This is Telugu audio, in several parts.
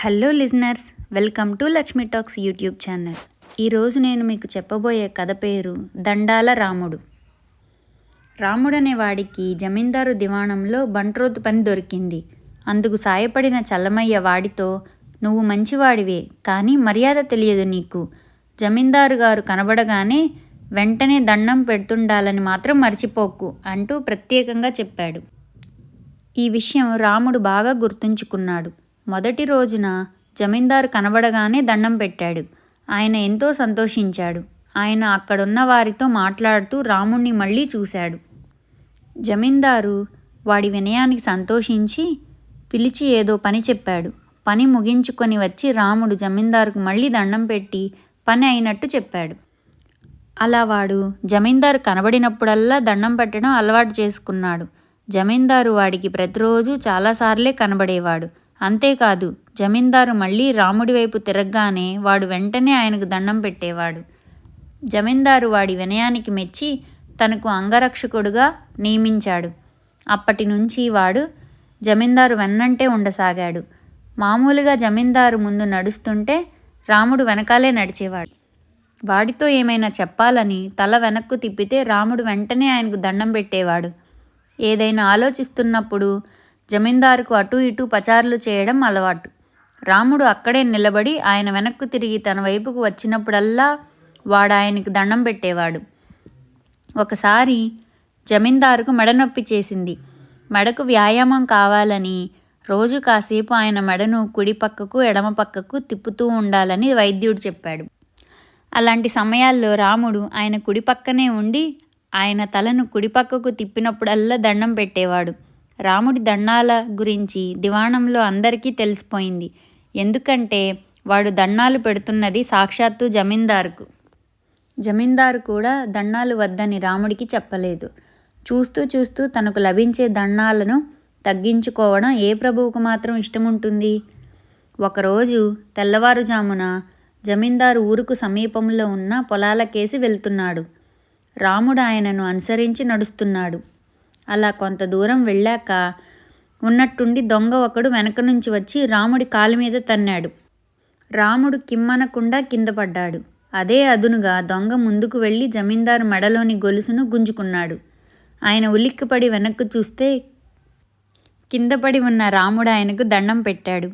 Hello listeners, welcome to Lakshmi talks YouTube channel. ఈరోజు నేను మీకు చెప్పబోయే కథ పేరు దండాల రాముడు. రాముడనే వాడికి జమీందారు దివాణంలో బంట్రోతు పని దొరికింది. అందుకు సాయపడిన చల్లమయ్య వాడితో, నువ్వు మంచివాడివే, కానీ మర్యాద తెలియదు నీకు. జమీందారు గారు కనబడగానే వెంటనే దండం పెడుతుండాలని మాత్రం మర్చిపోకు అంటూ ప్రత్యేకంగా చెప్పాడు. ఈ విషయం రాముడు బాగా గుర్తుంచుకున్నాడు. మొదటి రోజున జమీందారు కనబడగానే దండం పెట్టాడు. ఆయన ఎంతో సంతోషించాడు. ఆయన అక్కడున్న వారితో మాట్లాడుతూ రాముణ్ణి మళ్ళీ చూశాడు. జమీందారు వాడి వినయానికి సంతోషించి పిలిచి ఏదో పని చెప్పాడు. పని ముగించుకొని వచ్చి రాముడు జమీందారుకు మళ్ళీ దండం పెట్టి పని అయినట్టు చెప్పాడు. అలా వాడు జమీందారు కనబడినప్పుడల్లా దండం పెట్టడం అలవాటు చేసుకున్నాడు. జమీందారు వాడికి ప్రతిరోజు చాలాసార్లే కనబడేవాడు. అంతేకాదు, జమీందారు మళ్ళీ రాముడి వైపు తిరగగానే వాడు వెంటనే ఆయనకు దండం పెట్టేవాడు. జమీందారు వాడి వినయానికి మెచ్చి తనకు అంగరక్షకుడుగా నియమించాడు. అప్పటి నుంచి వాడు జమీందారు వెన్నంటే ఉండసాగాడు. మామూలుగా జమీందారు ముందు నడుస్తుంటే రాముడు వెనకాలే నడిచేవాడు. వాడితో ఏమైనా చెప్పాలని తల వెనక్కు తిప్పితే రాముడు వెంటనే ఆయనకు దండం పెట్టేవాడు. ఏదైనా ఆలోచిస్తున్నప్పుడు జమీందారుకు అటూ ఇటూ పచారులు చేయడం అలవాటు. రాముడు అక్కడే నిలబడి ఆయన వెనక్కు తిరిగి తన వైపుకు వచ్చినప్పుడల్లా వాడు ఆయనకు దండం పెట్టేవాడు. ఒకసారి జమీందారుకు మెడనొప్పి చేసింది. మెడకు వ్యాయామం కావాలని రోజు కాసేపు ఆయన మెడను కుడి పక్కకు ఎడమ పక్కకు తిప్పుతూ ఉండాలని వైద్యుడు చెప్పాడు. అలాంటి సమయాల్లో రాముడు ఆయన కుడి పక్కనే ఉండి ఆయన తలను కుడిపక్కకు తిప్పినప్పుడల్లా దండం పెట్టేవాడు. రాముడి దండాల గురించి దివాణంలో అందరికీ తెలిసిపోయింది. ఎందుకంటే వాడు దండాలు పెడుతున్నది సాక్షాత్తు జమీందారుకు. జమీందారు కూడా దండాలు వద్దని రాముడికి చెప్పలేదు. చూస్తూ చూస్తూ తనకు లభించే దండాలను తగ్గించుకోవడం ఏ ప్రభువుకు మాత్రం ఇష్టముంటుంది? ఒకరోజు తెల్లవారుజామున జమీందారు ఊరుకు సమీపంలో ఉన్న పొలాలకేసి వెళ్తున్నాడు. రాముడు ఆయనను అనుసరించి నడుస్తున్నాడు. అలా కొంత దూరం వెళ్ళాక ఉన్నట్టుండి దొంగ ఒకడు వెనక నుంచి వచ్చి రాముడి కాలు మీద తన్నాడు. రాముడు కిమ్మనకుండా కింద పడ్డాడు. అదే అదునుగా దొంగ ముందుకు వెళ్ళి జమీందారు మెడలోని గొలుసును గుంజుకున్నాడు. ఆయన ఉలిక్కిపడి వెనక్కు చూస్తే కింద పడి ఉన్న రాముడు ఆయనకు దండం పెట్టాడు.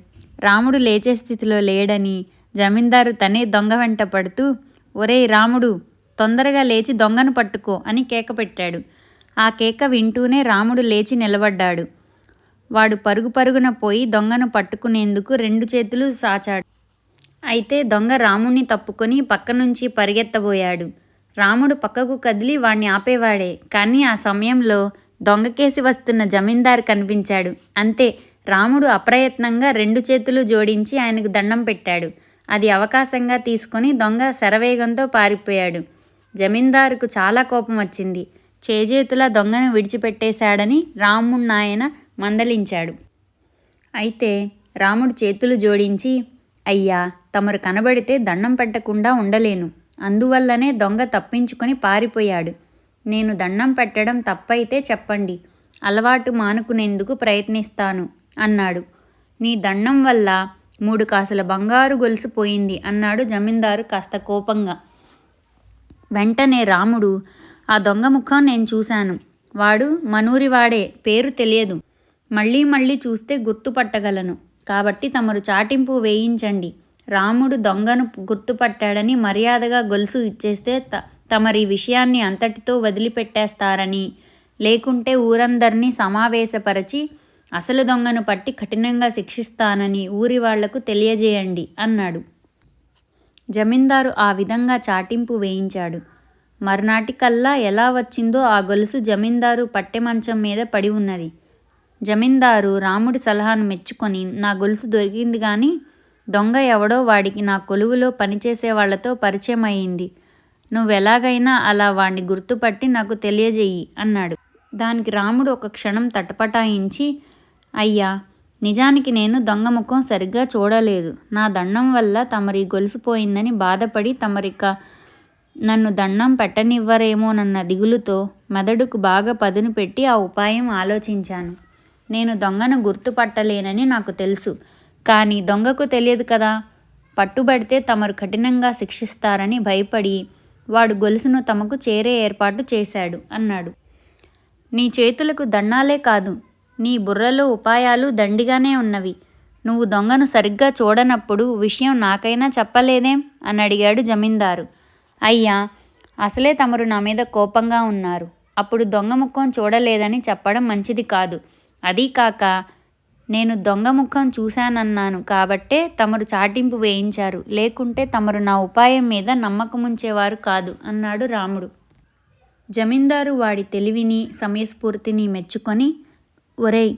రాముడు లేచే స్థితిలో లేడని జమీందారు తనే దొంగ వెంట పడుతూ, ఒరేయ్ రాముడు, తొందరగా లేచి దొంగను పట్టుకో అని కేక పెట్టాడు. ఆ కేక వింటూనే రాముడు లేచి నిలబడ్డాడు. వాడు పరుగు పరుగున పోయి దొంగను పట్టుకునేందుకు రెండు చేతులు సాచాడు. అయితే దొంగ రాముణ్ణి తప్పుకొని పక్క నుంచి పరిగెత్తబోయాడు. రాముడు పక్కకు కదిలి వాణ్ణి ఆపేవాడే, కానీ ఆ సమయంలో దొంగకేసి వస్తున్న జమీందారు కనిపించాడు. అంతే, రాముడు అప్రయత్నంగా రెండు చేతులు జోడించి ఆయనకు దండం పెట్టాడు. అది అవకాశంగా తీసుకొని దొంగ శరవేగంతో పారిపోయాడు. జమీందారుకు చాలా కోపం వచ్చింది. చేజేతులా దొంగను విడిచిపెట్టేశాడని రాముణ్ణాయన మందలించాడు. అయితే రాముడు చేతులు జోడించి, అయ్యా, తమరు కనబడితే దండం పెట్టకుండా ఉండలేను. అందువల్లనే దొంగ తప్పించుకొని పారిపోయాడు. నేను దండం పెట్టడం తప్పైతే చెప్పండి, అలవాటు మానుకునేందుకు ప్రయత్నిస్తాను అన్నాడు. నీ దండం వల్ల 3 కాసుల బంగారు గొలుసు పోయింది అన్నాడు జమీందారు కాస్త కోపంగా. వెంటనే రాముడు, ఆ దొంగ ముఖం నేను చూశాను. వాడు మనూరివాడే, పేరు తెలియదు. మళ్ళీ మళ్ళీ చూస్తే గుర్తుపట్టగలను. కాబట్టి తమరు చాటింపు వేయించండి. రాముడు దొంగను గుర్తుపట్టాడని మర్యాదగా గొలుసు ఇచ్చేస్తే తమరి విషయాన్ని అంతటితో వదిలిపెట్టేస్తారని, లేకుంటే ఊరందరినీ సమావేశపరచి అసలు దొంగను పట్టి కఠినంగా శిక్షిస్తానని ఊరి వాళ్లకు తెలియజేయండి అన్నాడు. జమీందారు ఆ విధంగా చాటింపు వేయించాడు. మర్నాటికల్లా ఎలా వచ్చిందో ఆ గొలుసు జమీందారు పట్టె మంచం మీద పడి ఉన్నది. జమీందారు రాముడి సలహాను మెచ్చుకొని, నా గొలుసు దొరికింది కానీ దొంగ ఎవడో వాడికి నా కొలువులో పనిచేసే వాళ్లతో పరిచయం అయింది. నువ్వెలాగైనా అలా వాణ్ణి గుర్తుపట్టి నాకు తెలియజేయి అన్నాడు. దానికి రాముడు ఒక క్షణం తటపటాయించి, అయ్యా, నిజానికి నేను దొంగ ముఖం సరిగ్గా చూడలేదు. నా దండం వల్ల తమరి గొలుసు పోయిందని బాధపడి తమరిక నన్ను దండం పెట్టనివ్వరేమోనన్న దిగులుతో మెదడుకు బాగా పదును పెట్టి ఆ ఉపాయం ఆలోచించాను. నేను దొంగను గుర్తుపట్టలేనని నాకు తెలుసు. కానీ దొంగకు తెలియదు కదా, పట్టుబడితే తమరు కఠినంగా శిక్షిస్తారని భయపడి వాడు గొలుసును తమకు చేరే ఏర్పాటు చేశాడు అన్నాడు. నీ చేతులకు దండాలే కాదు, నీ బుర్రలో ఉపాయాలు దండిగానే ఉన్నవి. నువ్వు దొంగను సరిగ్గా చూడనప్పుడు విషయం నాకైనా చెప్పలేదేం అని అడిగాడు జమీందారు. అయ్యా, అసలే తమరు నా మీద కోపంగా ఉన్నారు. అప్పుడు దొంగ ముఖం చూడలేదని చెప్పడం మంచిది కాదు. అదీ కాక నేను దొంగ ముఖం చూశానన్నాను కాబట్టే తమరు చాటింపు వేయించారు, లేకుంటే తమరు నా ఉపాయం మీద నమ్మకముంచేవారు కాదు అన్నాడు రాముడు. జమీందారు వాడి తెలివిని సమయస్ఫూర్తిని మెచ్చుకొని, ఒరేయ్,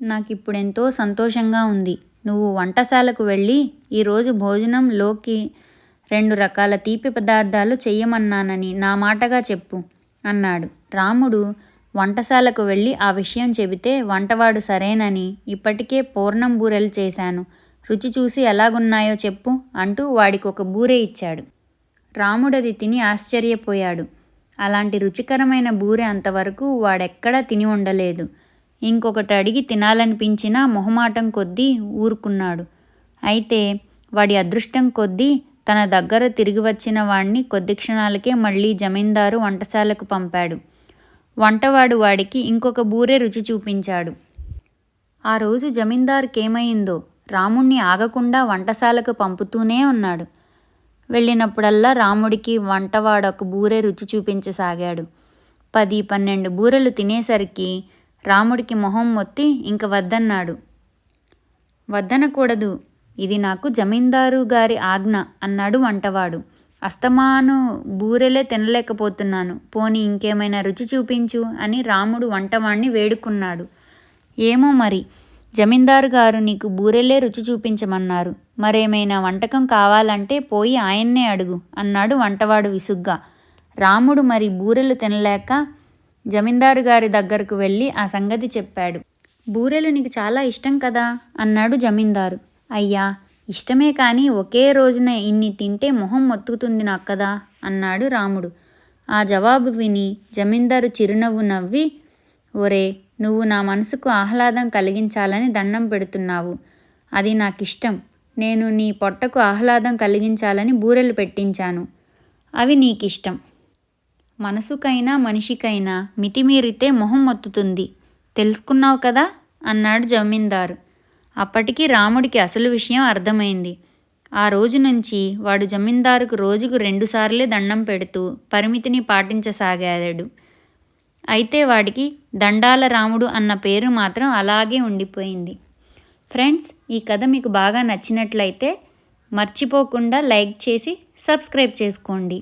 నాకిప్పుడెంతో సంతోషంగా ఉంది. నువ్వు వంటశాలకు వెళ్ళి ఈరోజు భోజనంలోకి 2 రకాల తీపి పదార్థాలు చెయ్యమన్నానని నా మాటగా చెప్పు అన్నాడు. రాముడు వంటశాలకు వెళ్ళి ఆ విషయం చెబితే వంటవాడు సరేనని, ఇప్పటికే పూర్ణం బూరెలు చేశాను, రుచి చూసి ఎలాగున్నాయో చెప్పు అంటూ వాడికి ఒక బూరె ఇచ్చాడు. రాముడది తిని ఆశ్చర్యపోయాడు. అలాంటి రుచికరమైన బూరె అంతవరకు వాడెక్కడా తిని ఉండలేదు. ఇంకొకటి అడిగి తినాలనిపించినా మొహమాటం కొద్దీ ఊరుకున్నాడు. అయితే వాడి అదృష్టం కొద్దీ తన దగ్గర తిరిగి వచ్చిన వాణ్ణి కొద్ది క్షణాలకే మళ్ళీ జమీందారు వంటశాలకు పంపాడు. వంటవాడు వాడికి ఇంకొక బూరె రుచి చూపించాడు. ఆ రోజు జమీందారుకేమైందో రాముణ్ణి ఆగకుండా వంటశాలకు పంపుతూనే ఉన్నాడు. వెళ్ళినప్పుడల్లా రాముడికి వంటవాడొక బూరె రుచి చూపించసాగాడు. 10-12 బూరెలు తినేసరికి రాముడికి మొహం మొత్తి ఇంక వద్దన్నాడు. వద్దనకూడదు, ఇది నాకు జమీందారు గారి ఆజ్ఞ అన్నాడు వంటవాడు. అస్తమాను బూరెలే తినలేకపోతున్నాను, పోనీ ఇంకేమైనా రుచి చూపించు అని రాముడు వంటవాణ్ణి వేడుకున్నాడు. ఏమో మరి, జమీందారు గారు నీకు బూరెలే రుచి చూపించమన్నారు, మరేమైనా వంటకం కావాలంటే పోయి ఆయన్నే అడుగు అన్నాడు వంటవాడు విసుగ్గా. రాముడు మరి బూరెలు తినలేక జమీందారు గారి దగ్గరకు వెళ్ళి ఆ సంగతి చెప్పాడు. బూరెలు నీకు చాలా ఇష్టం కదా అన్నాడు జమీందారు. అయ్యా, ఇష్టమే కానీ ఒకే రోజున ఇన్ని తింటే మొహం మొత్తుకుతుంది నాకు కదా అన్నాడు రాముడు. ఆ జవాబు విని జమీందారు చిరునవ్వు నవ్వి, ఒరే, నువ్వు నా మనసుకు ఆహ్లాదం కలిగించాలని దండం పెడుతున్నావు. అది నాకిష్టం. నేను నీ పొట్టకు ఆహ్లాదం కలిగించాలని బూరెలు పెట్టించాను. అవి నీకిష్టం. మనసుకైనా మనిషికైనా మితిమీరితే మొహం మొత్తుతుంది. తెలుసుకున్నావు కదా అన్నాడు జమీందారు. అప్పటికి రాముడికి అసలు విషయం అర్థమైంది. ఆ రోజు నుంచి వాడు జమీందారుకు రోజుకు 2 సార్లే దండం పెడుతూ పరిమితిని పాటించసాగాడు. అయితే వాడికి దండాల రాముడు అన్న పేరు మాత్రం అలాగే ఉండిపోయింది. ఫ్రెండ్స్, ఈ కథ మీకు బాగా నచ్చినట్లయితే మర్చిపోకుండా లైక్ చేసి సబ్స్క్రైబ్ చేసుకోండి.